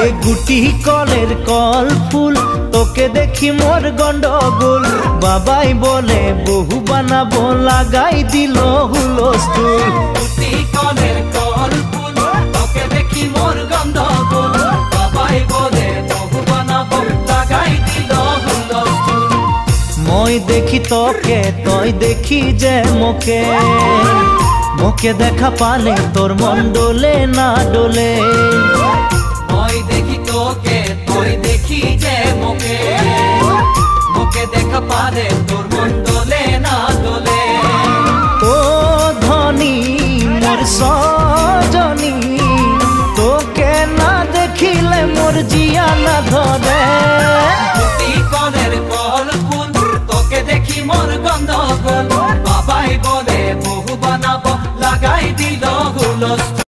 এ গুটি কলের কল ফুল তোকে দেখি মোর গন্ডগোল বাবাই বলে বহু বানাবো লাগাই দিল হুলস্থুল গুটি কলের কল ফুল তোকে দেখি মোর গন্ডগোল বাবাই বলে বহু বানাবো লাগাই দিল হুলস্থুল মই দেখি তোকে তই দেখি যে মোকে মোকে দেখা পালে তোর মন ডোলে না ডোলে মই দেখি তোকে তুই দেখি যে মোকে মোকে দেখা পারে তোর মন